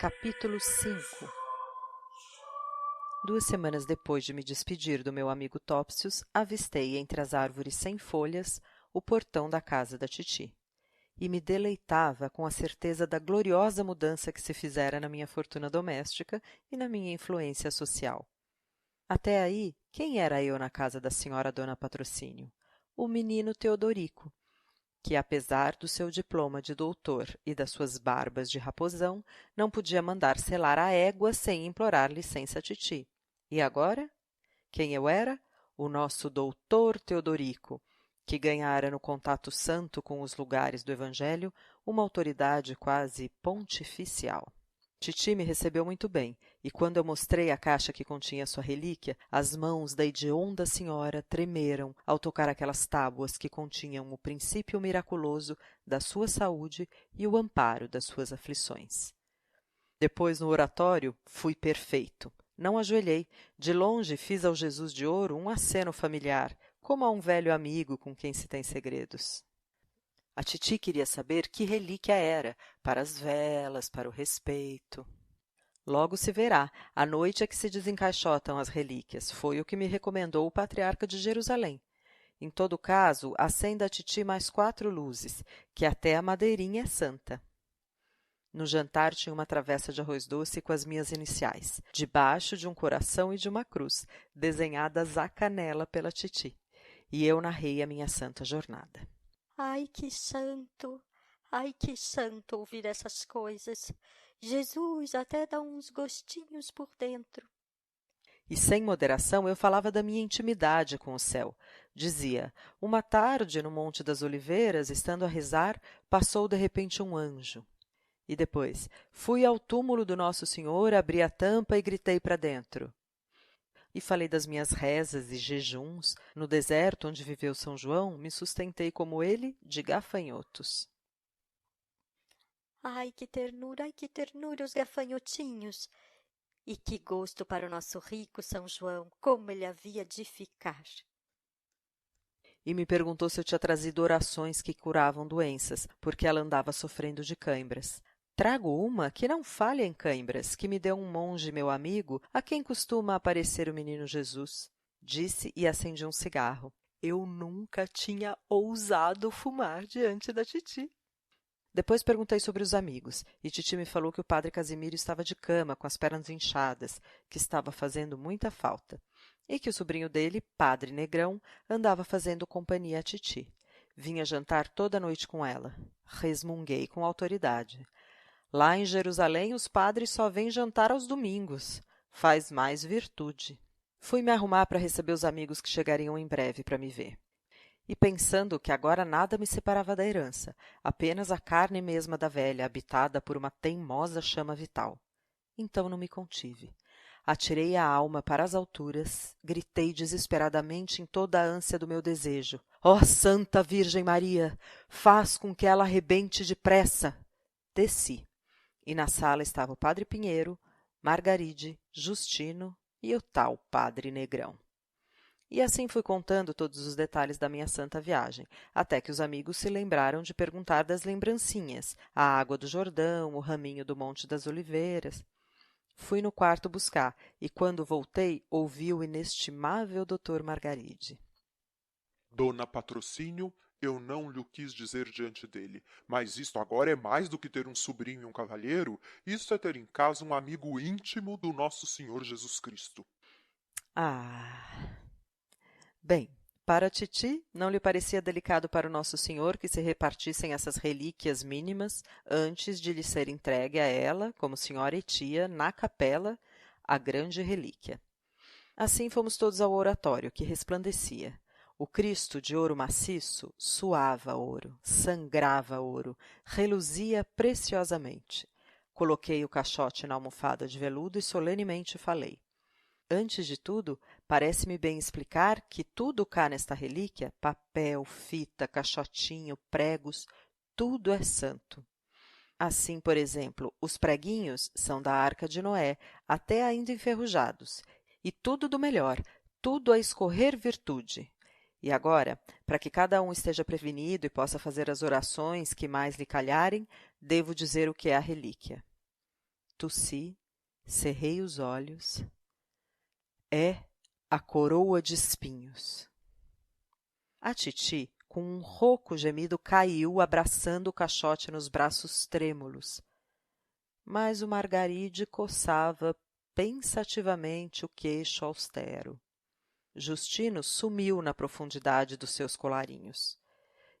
Capítulo 5. 2 semanas depois de me despedir do meu amigo Topsius, avistei entre as árvores sem folhas o portão da casa da titi. E me deleitava com a certeza da gloriosa mudança que se fizera na minha fortuna doméstica e na minha influência social. Até aí, quem era eu na casa da senhora Dona Patrocínio? O menino Teodorico, que, apesar do seu diploma de doutor e das suas barbas de raposão, não podia mandar selar a égua sem implorar licença à titi. E agora? Quem eu era? O nosso doutor Teodorico, que ganhara no contato santo com os lugares do Evangelho uma autoridade quase pontificial. Titi me recebeu muito bem, e quando eu mostrei a caixa que continha sua relíquia, as mãos da hedionda senhora tremeram ao tocar aquelas tábuas que continham o princípio miraculoso da sua saúde e o amparo das suas aflições. Depois, no oratório, fui perfeito. Não ajoelhei. De longe fiz ao Jesus de ouro um aceno familiar, como a um velho amigo com quem se tem segredos. A titi queria saber que relíquia era, para as velas, para o respeito. Logo se verá, à noite é que se desencaixotam as relíquias, foi o que me recomendou o patriarca de Jerusalém. Em todo caso, acenda a titi mais 4 luzes, que até a madeirinha é santa. No jantar tinha uma travessa de arroz doce com as minhas iniciais, debaixo de um coração e de uma cruz, desenhadas à canela pela titi. E eu narrei a minha santa jornada. Ai, que santo! Ai, que santo ouvir essas coisas! Jesus até dá uns gostinhos por dentro. E sem moderação eu falava da minha intimidade com o céu. Dizia, uma tarde no Monte das Oliveiras, estando a rezar, passou de repente um anjo. E depois, fui ao túmulo do Nosso Senhor, abri a tampa e gritei para dentro. E falei das minhas rezas e jejuns. No deserto onde viveu São João, me sustentei como ele de gafanhotos. Ai, que ternura os gafanhotinhos! E que gosto para o nosso rico São João, como ele havia de ficar! E me perguntou se eu tinha trazido orações que curavam doenças, porque ela andava sofrendo de cãibras. Trago uma que não falha em cãibras, que me deu um monge meu amigo, a quem costuma aparecer o menino Jesus. Disse e acendi um cigarro. Eu nunca tinha ousado fumar diante da titi. Depois perguntei sobre os amigos, e titi me falou que o padre Casimiro estava de cama, com as pernas inchadas, que estava fazendo muita falta, e que o sobrinho dele, padre Negrão, andava fazendo companhia à titi. Vinha jantar toda noite com ela. Resmunguei com autoridade. Lá em Jerusalém, os padres só vêm jantar aos domingos. Faz mais virtude. Fui me arrumar para receber os amigos que chegariam em breve para me ver. E pensando que agora nada me separava da herança, apenas a carne mesma da velha, habitada por uma teimosa chama vital. Então não me contive. Atirei a alma para as alturas, gritei desesperadamente em toda a ânsia do meu desejo. Ó Santa Virgem Maria, faz com que ela arrebente depressa! Desci. E na sala estava o padre Pinheiro, Margaride, Justino e o tal padre Negrão. E assim fui contando todos os detalhes da minha santa viagem, até que os amigos se lembraram de perguntar das lembrancinhas, a água do Jordão, o raminho do Monte das Oliveiras. Fui no quarto buscar, e quando voltei, ouvi o inestimável Dr. Margaride. Dona Patrocínio, eu não lhe quis dizer diante dele, mas isto agora é mais do que ter um sobrinho e um cavalheiro, isto é ter em casa um amigo íntimo do nosso Senhor Jesus Cristo. Bem, para a titi, não lhe parecia delicado para o Nosso Senhor que se repartissem essas relíquias mínimas antes de lhe ser entregue a ela, como senhora e tia, na capela, a grande relíquia. Assim fomos todos ao oratório, que resplandecia. O Cristo, de ouro maciço, suava ouro, sangrava ouro, reluzia preciosamente. Coloquei o caixote na almofada de veludo e solenemente falei. Antes de tudo, parece-me bem explicar que tudo cá nesta relíquia, papel, fita, caixotinho, pregos, tudo é santo. Assim, por exemplo, os preguinhos são da Arca de Noé, até ainda enferrujados, e tudo do melhor, tudo a escorrer virtude. E agora, para que cada um esteja prevenido e possa fazer as orações que mais lhe calharem, devo dizer o que é a relíquia. Tossi, cerrei os olhos. É a coroa de espinhos. A titi, com um rouco gemido, caiu, abraçando o caixote nos braços trêmulos. Mas o Margaride coçava pensativamente o queixo austero. Justino sumiu na profundidade dos seus colarinhos.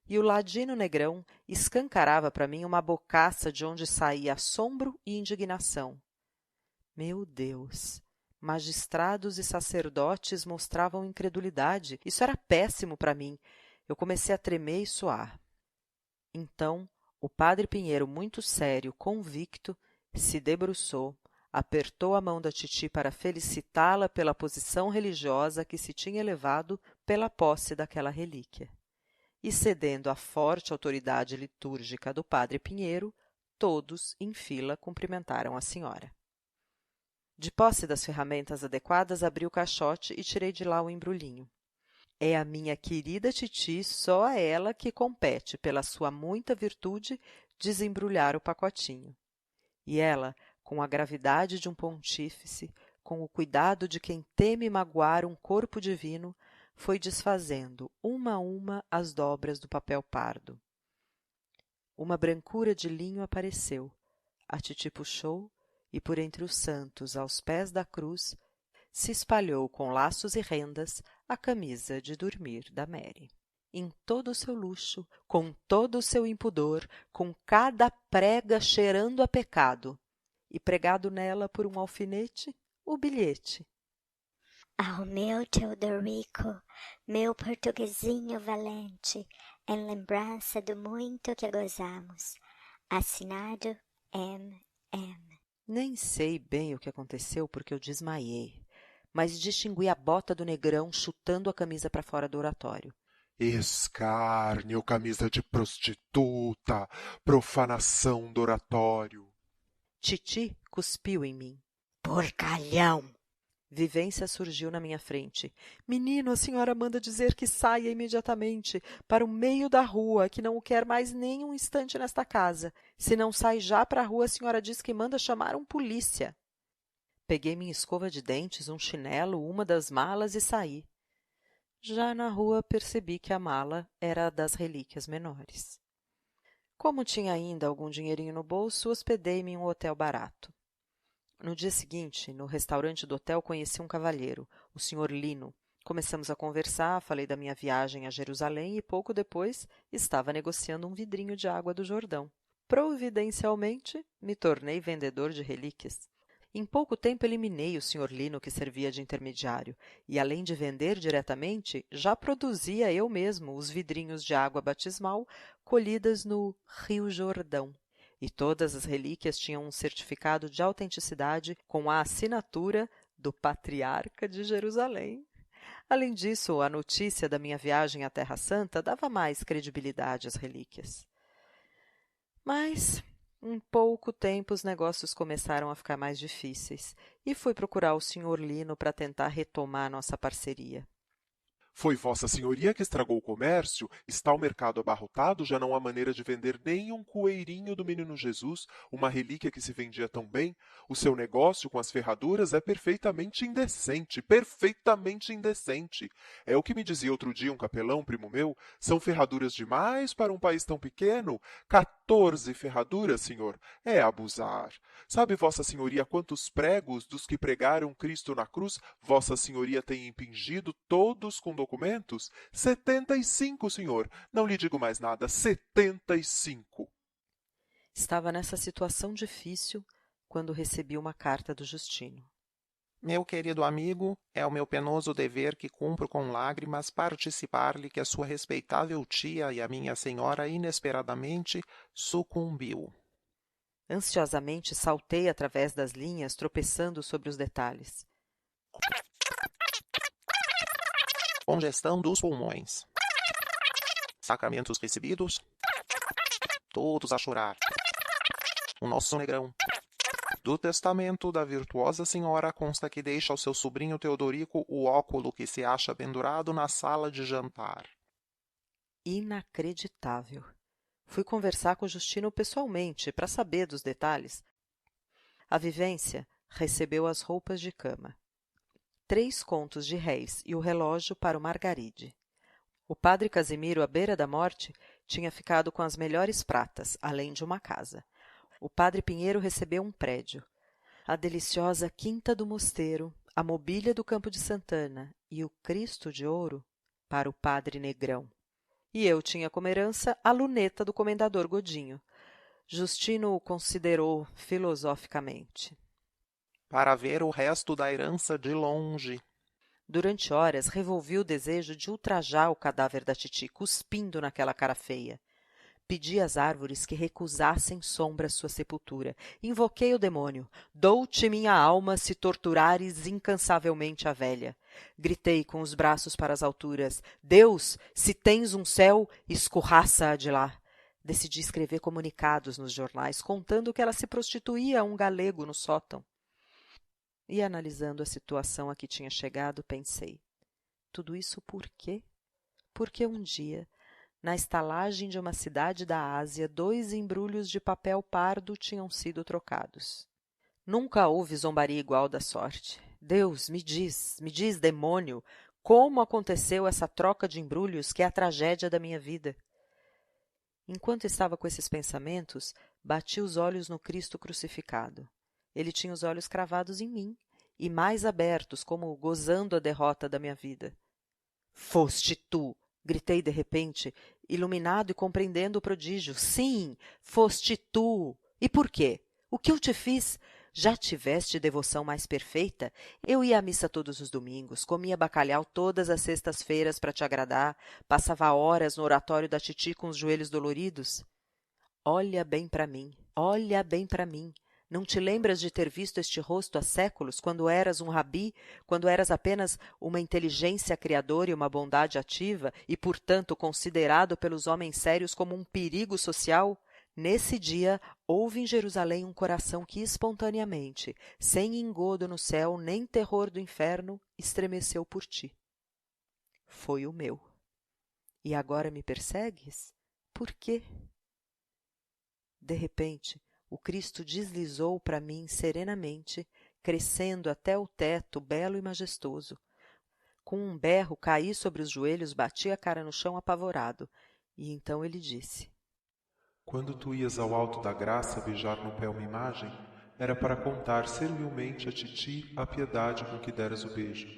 E o ladino negrão escancarava para mim uma bocaça de onde saía assombro e indignação. Meu Deus! Magistrados e sacerdotes mostravam incredulidade. Isso era péssimo para mim. Eu comecei a tremer e suar. Então, o padre Pinheiro, muito sério, convicto, se debruçou, apertou a mão da titi para felicitá-la pela posição religiosa que se tinha elevado pela posse daquela relíquia. E, cedendo à forte autoridade litúrgica do padre Pinheiro, todos, em fila, cumprimentaram a senhora. De posse das ferramentas adequadas, abri o caixote e tirei de lá o embrulhinho. É a minha querida titi, só a ela que compete, pela sua muita virtude, desembrulhar o pacotinho. E ela, com a gravidade de um pontífice, com o cuidado de quem teme magoar um corpo divino, foi desfazendo, uma a uma, as dobras do papel pardo. Uma brancura de linho apareceu. A titi puxou, e por entre os santos, aos pés da cruz, se espalhou com laços e rendas a camisa de dormir da Mary. Em todo o seu luxo, com todo o seu impudor, com cada prega cheirando a pecado, e pregado nela por um alfinete, o bilhete. Ao meu Teodorico, meu portuguesinho valente, em lembrança do muito que gozamos. Assinado M.M. Nem sei bem o que aconteceu porque eu desmaiei, mas distingui a bota do negrão chutando a camisa para fora do oratório. Escárnio, camisa de prostituta, profanação do oratório. Titi cuspiu em mim. Porcalhão! Vivência surgiu na minha frente. Menino, a senhora manda dizer que saia imediatamente para o meio da rua, que não o quer mais nem um instante nesta casa. Se não sai já para a rua, a senhora diz que manda chamar um polícia. Peguei minha escova de dentes, um chinelo, uma das malas e saí. Já na rua percebi que a mala era a das relíquias menores. Como tinha ainda algum dinheirinho no bolso, hospedei-me em um hotel barato. No dia seguinte, no restaurante do hotel, conheci um cavalheiro, o Sr. Lino. Começamos a conversar, falei da minha viagem a Jerusalém e pouco depois estava negociando um vidrinho de água do Jordão. Providencialmente, me tornei vendedor de relíquias. Em pouco tempo eliminei o Sr. Lino que servia de intermediário e, além de vender diretamente, já produzia eu mesmo os vidrinhos de água batismal colhidas no Rio Jordão. E todas as relíquias tinham um certificado de autenticidade com a assinatura do Patriarca de Jerusalém. Além disso, a notícia da minha viagem à Terra Santa dava mais credibilidade às relíquias. Mas, em pouco tempo, os negócios começaram a ficar mais difíceis e fui procurar o Sr. Lino para tentar retomar nossa parceria. Foi Vossa Senhoria que estragou o comércio? Está o mercado abarrotado? Já não há maneira de vender nem um coeirinho do Menino Jesus, uma relíquia que se vendia tão bem? O seu negócio com as ferraduras é perfeitamente indecente, perfeitamente indecente. É o que me dizia outro dia um capelão, primo meu. São ferraduras demais para um país tão pequeno? 14 ferraduras, senhor. É abusar. Sabe Vossa Senhoria quantos pregos dos que pregaram Cristo na cruz Vossa Senhoria tem impingido, todos com documentos? 75, senhor. Não lhe digo mais nada. 75. Estava nessa situação difícil quando recebi uma carta do Justino. Meu querido amigo, é o meu penoso dever que cumpro com lágrimas participar-lhe que a sua respeitável tia e a minha senhora inesperadamente sucumbiu. Ansiosamente saltei através das linhas, tropeçando sobre os detalhes. Congestão dos pulmões. Sacramentos recebidos. Todos a chorar. O nosso negrão. Do testamento da virtuosa senhora consta que deixa ao seu sobrinho Teodorico o óculo que se acha pendurado na sala de jantar. Inacreditável. Fui conversar com o Justino pessoalmente para saber dos detalhes. A vivência recebeu as roupas de cama, 3 contos de réis e o relógio para o Margaride. O padre Casimiro, à beira da morte, tinha ficado com as melhores pratas, além de uma casa. O padre Pinheiro recebeu um prédio, a deliciosa quinta do mosteiro, a mobília do Campo de Santana e o Cristo de ouro para o padre Negrão. E eu tinha como herança a luneta do comendador Godinho. Justino o considerou filosoficamente. Para ver o resto da herança de longe. Durante horas revolvi o desejo de ultrajar o cadáver da titi, cuspindo naquela cara feia. Pedi às árvores que recusassem sombra sua sepultura. Invoquei o demônio. Dou-te minha alma se torturares incansavelmente a velha. Gritei com os braços para as alturas. Deus, se tens um céu, escorraça-a de lá. Decidi escrever comunicados nos jornais, contando que ela se prostituía a um galego no sótão. E, analisando a situação a que tinha chegado, pensei. Tudo isso por quê? Porque um dia, na estalagem de uma cidade da Ásia, 2 embrulhos de papel pardo tinham sido trocados. Nunca houve zombaria igual da sorte. Deus, me diz, demônio, como aconteceu essa troca de embrulhos que é a tragédia da minha vida? Enquanto estava com esses pensamentos, bati os olhos no Cristo crucificado. Ele tinha os olhos cravados em mim, e mais abertos, como gozando a derrota da minha vida. Foste tu! Gritei de repente, iluminado e compreendendo o prodígio. Sim, foste tu! E por quê? O que eu te fiz? Já tiveste devoção mais perfeita? Eu ia à missa todos os domingos, comia bacalhau todas as sextas-feiras para te agradar, passava horas no oratório da titi com os joelhos doloridos. Olha bem para mim, olha bem para mim. Não te lembras de ter visto este rosto há séculos, quando eras um rabi, quando eras apenas uma inteligência criadora e uma bondade ativa, e, portanto, considerado pelos homens sérios como um perigo social? Nesse dia, houve em Jerusalém um coração que espontaneamente, sem engodo no céu nem terror do inferno, estremeceu por ti. Foi o meu. E agora me persegues? Por quê? De repente, o Cristo deslizou para mim serenamente, crescendo até o teto, belo e majestoso. Com um berro, caí sobre os joelhos, bati a cara no chão apavorado. E então ele disse: Quando tu ias ao alto da graça beijar no pé uma imagem, era para contar servilmente a titi a piedade com que deras o beijo,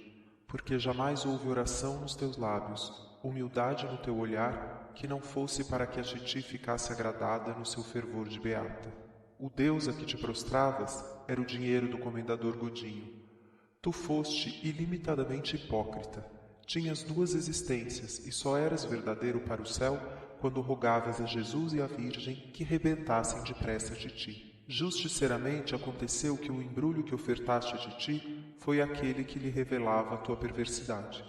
porque jamais houve oração nos teus lábios, humildade no teu olhar, que não fosse para que a titi ficasse agradada no seu fervor de beata. O Deus a que te prostravas era o dinheiro do comendador Godinho. Tu foste ilimitadamente hipócrita. Tinhas 2 existências e só eras verdadeiro para o céu quando rogavas a Jesus e à Virgem que rebentassem depressa de ti. Justiceiramente aconteceu que o embrulho que ofertaste a ti foi aquele que lhe revelava a tua perversidade.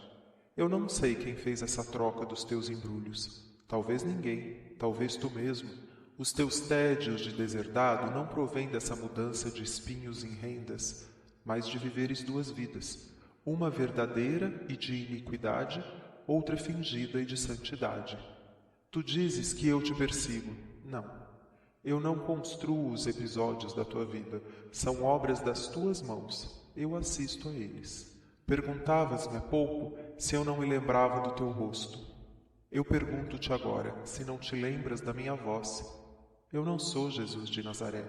Eu não sei quem fez essa troca dos teus embrulhos. Talvez ninguém, talvez tu mesmo. Os teus tédios de deserdado não provêm dessa mudança de espinhos em rendas, mas de viveres 2 vidas, uma verdadeira e de iniquidade, outra fingida e de santidade. Tu dizes que eu te persigo. Não. Eu não construo os episódios da tua vida, são obras das tuas mãos. Eu assisto a eles. Perguntavas-me há pouco se eu não me lembrava do teu rosto. Eu pergunto-te agora se não te lembras da minha voz. Eu não sou Jesus de Nazaré,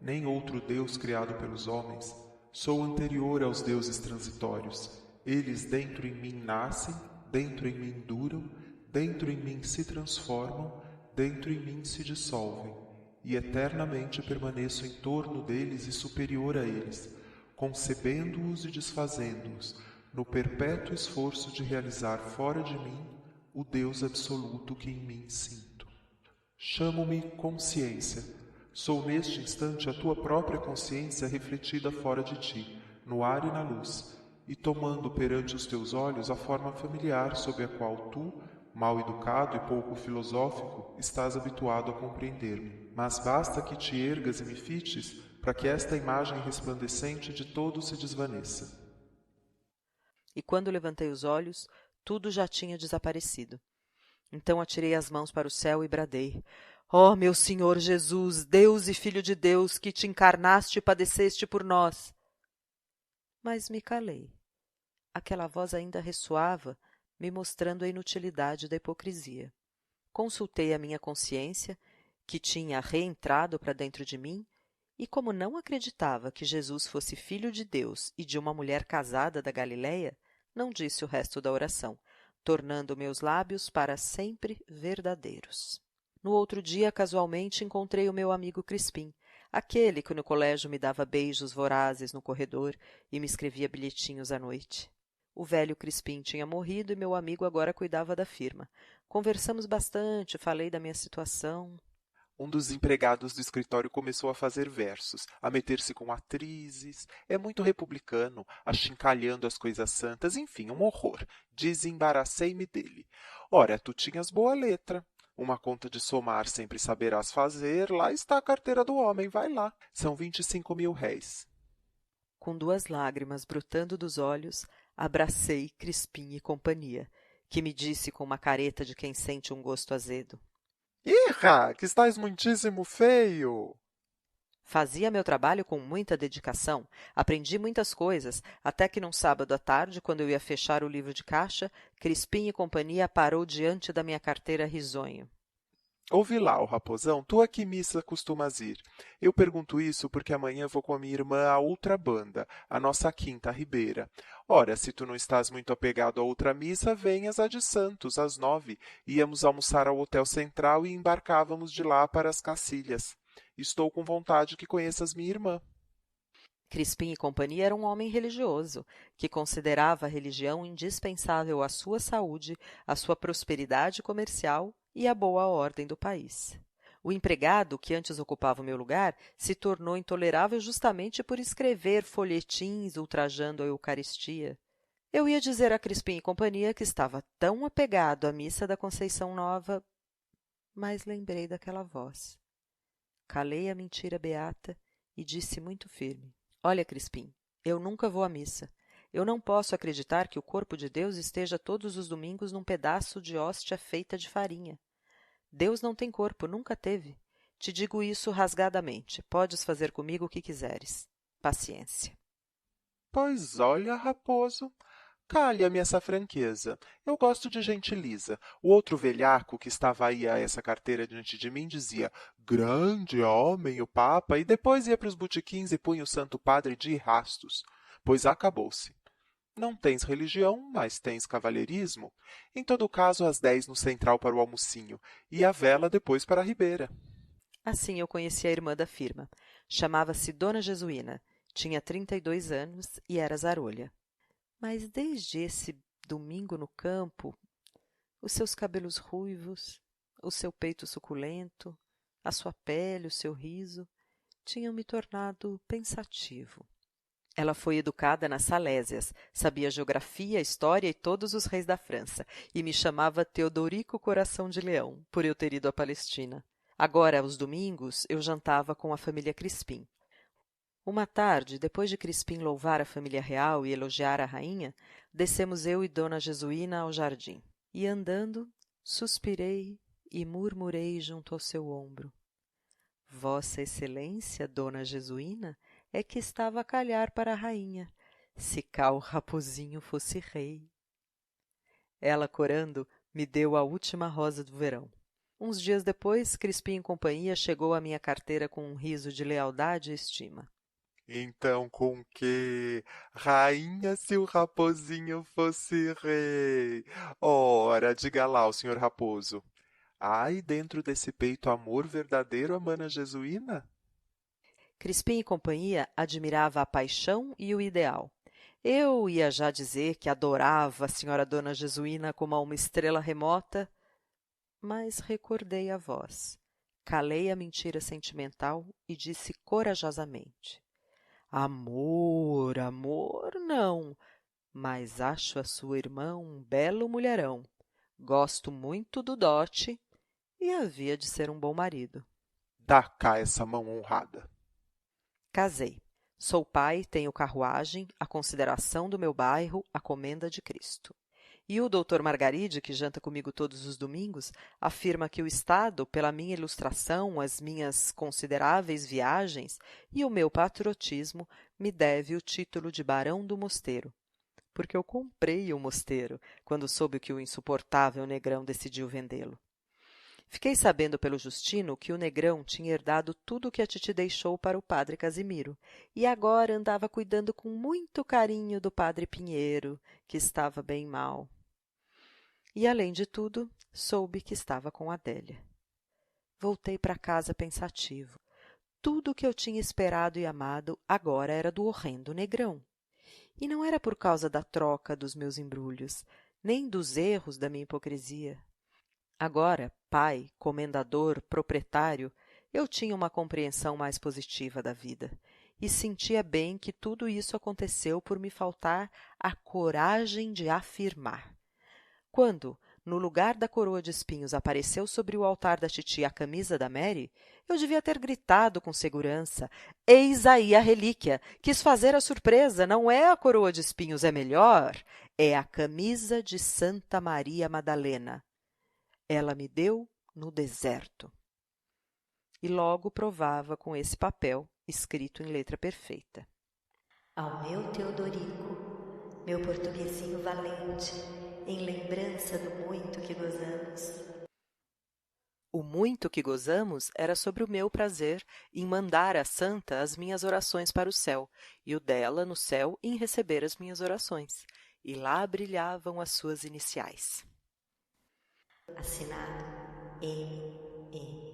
nem outro Deus criado pelos homens. Sou anterior aos deuses transitórios. Eles dentro em mim nascem, dentro em mim duram, dentro em mim se transformam, dentro em mim se dissolvem, e eternamente permaneço em torno deles e superior a eles, concebendo-os e desfazendo-os, no perpétuo esforço de realizar fora de mim o Deus absoluto que em mim sinto. Chamo-me consciência. Sou neste instante a tua própria consciência refletida fora de ti, no ar e na luz, e tomando perante os teus olhos a forma familiar sob a qual tu, mal educado e pouco filosófico, estás habituado a compreender-me. Mas basta que te ergas e me fites para que esta imagem resplandecente de todo se desvaneça. E quando levantei os olhos, tudo já tinha desaparecido. Então atirei as mãos para o céu e bradei: Ó meu Senhor Jesus, Deus e Filho de Deus, que te encarnaste e padeceste por nós. Mas me calei. Aquela voz ainda ressoava, me mostrando a inutilidade da hipocrisia. Consultei a minha consciência, que tinha reentrado para dentro de mim, e como não acreditava que Jesus fosse filho de Deus e de uma mulher casada da Galileia, não disse o resto da oração, tornando meus lábios para sempre verdadeiros. No outro dia, casualmente, encontrei o meu amigo Crispim, aquele que no colégio me dava beijos vorazes no corredor e me escrevia bilhetinhos à noite. O velho Crispim tinha morrido e meu amigo agora cuidava da firma. Conversamos bastante, falei da minha situação. Um dos empregados do escritório começou a fazer versos, a meter-se com atrizes. É muito republicano, achincalhando as coisas santas, enfim, um horror. Desembaracei-me dele. Ora, tu tinhas boa letra. Uma conta de somar sempre saberás fazer. Lá está a carteira do homem, vai lá. São 25.000 réis. Com 2 lágrimas brotando dos olhos, abracei Crispim e companhia, que me disse com uma careta de quem sente um gosto azedo. Irra, que estás muitíssimo feio! Fazia meu trabalho com muita dedicação, aprendi muitas coisas, até que num sábado à tarde, quando eu ia fechar o livro de caixa, Crispim e companhia parou diante da minha carteira risonho. Ouve lá, ó raposão, tu a que missa costumas ir? Eu pergunto isso porque amanhã vou com a minha irmã à outra banda, a nossa quinta ribeira. Ora, se tu não estás muito apegado à outra missa, venhas à de Santos, às 9. Íamos almoçar ao Hotel Central e embarcávamos de lá para as Cacilhas. Estou com vontade que conheças minha irmã. Crispim e companhia era um homem religioso, que considerava a religião indispensável à sua saúde, à sua prosperidade comercial e à boa ordem do país. O empregado, que antes ocupava o meu lugar, se tornou intolerável justamente por escrever folhetins ultrajando a Eucaristia. Eu ia dizer a Crispim e companhia que estava tão apegado à missa da Conceição Nova, mas lembrei daquela voz. Calei a mentira beata e disse muito firme: Olha, Crispim, eu nunca vou à missa. Eu não posso acreditar que o corpo de Deus esteja todos os domingos num pedaço de hóstia feita de farinha. Deus não tem corpo, nunca teve. Te digo isso rasgadamente. Podes fazer comigo o que quiseres. Paciência. Pois olha, raposo, calha-me essa franqueza. Eu gosto de gente lisa. O outro velhaco que estava aí a essa carteira diante de mim dizia: grande homem, o Papa, e depois ia para os botequins e punha o Santo Padre de rastos. Pois acabou-se. Não tens religião, mas tens cavalheirismo. Em todo caso, às 10 no Central para o almocinho, e a vela depois para a Ribeira. Assim eu conheci a irmã da firma. Chamava-se Dona Jesuína. Tinha 32 anos e era zarolha. Mas desde esse domingo no campo, os seus cabelos ruivos, o seu peito suculento, a sua pele, o seu riso, tinham me tornado pensativo. Ela foi educada nas Salésias, sabia geografia, história e todos os reis da França, e me chamava Teodorico Coração de Leão, por eu ter ido à Palestina. Agora, aos domingos, eu jantava com a família Crispim. Uma tarde, depois de Crispim louvar a família real e elogiar a rainha, descemos eu e Dona Jesuína ao jardim. E andando, suspirei e murmurei junto ao seu ombro: Vossa Excelência, Dona Jesuína, é que estava a calhar para a rainha, se cá o raposinho fosse rei. Ela, corando, me deu a última rosa do verão. Uns dias depois, Crispim e companhia chegou à minha carteira com um riso de lealdade e estima. Então, com que? Rainha, se o raposinho fosse rei. Ora, diga lá, o senhor raposo. Ai, dentro desse peito amor verdadeiro, a mana jesuína? Crispim e companhia admirava a paixão e o ideal. Eu ia já dizer que adorava a senhora Dona Jesuína como a uma estrela remota, mas recordei a voz. Calei a mentira sentimental e disse corajosamente: Amor, amor, não, mas acho a sua irmã um belo mulherão. Gosto muito do dote e havia de ser um bom marido. Dá cá essa mão honrada. Casei. Sou pai, tenho carruagem, a consideração do meu bairro, a comenda de Cristo. E o Dr. Margaride, que janta comigo todos os domingos, afirma que o Estado, pela minha ilustração, as minhas consideráveis viagens e o meu patriotismo, me deve o título de Barão do Mosteiro, porque eu comprei o mosteiro quando soube que o insuportável Negrão decidiu vendê-lo. Fiquei sabendo pelo Justino que o Negrão tinha herdado tudo o que a titi deixou para o padre Casimiro, e agora andava cuidando com muito carinho do padre Pinheiro, que estava bem mal. E, além de tudo, soube que estava com Adélia. Voltei para casa pensativo. Tudo o que eu tinha esperado e amado agora era do horrendo Negrão. E não era por causa da troca dos meus embrulhos, nem dos erros da minha hipocrisia. Agora, pai, comendador, proprietário, eu tinha uma compreensão mais positiva da vida e sentia bem que tudo isso aconteceu por me faltar a coragem de afirmar. Quando, no lugar da coroa de espinhos, apareceu sobre o altar da titi a camisa da Mary, eu devia ter gritado com segurança: eis aí a relíquia! Quis fazer a surpresa, não é a coroa de espinhos, é melhor, é a camisa de Santa Maria Madalena. Ela me deu no deserto. E logo provava com esse papel, escrito em letra perfeita. Ao meu Teodorico, meu portuguesinho valente, em lembrança do muito que gozamos. O muito que gozamos era sobre o meu prazer em mandar à santa as minhas orações para o céu, e o dela no céu em receber as minhas orações. E lá brilhavam as suas iniciais. Assinado M.E.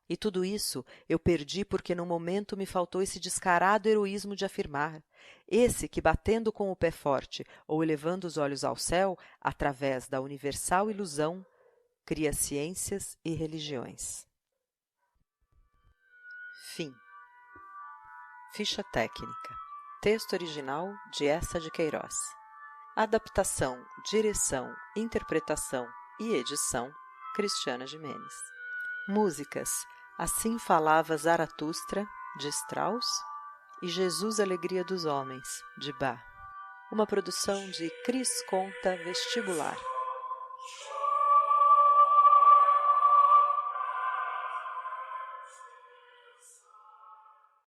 E tudo isso eu perdi porque no momento me faltou esse descarado heroísmo de afirmar, esse que, batendo com o pé forte ou elevando os olhos ao céu, através da universal ilusão, cria ciências e religiões. Fim. Ficha técnica. Texto original de Essa de Queiroz. Adaptação, direção, interpretação e edição, Cristiana Gimenez. Músicas: Assim Falava Zaratustra, de Strauss, e Jesus Alegria dos Homens, de Bach. Uma produção de Cris Conta Vestibular.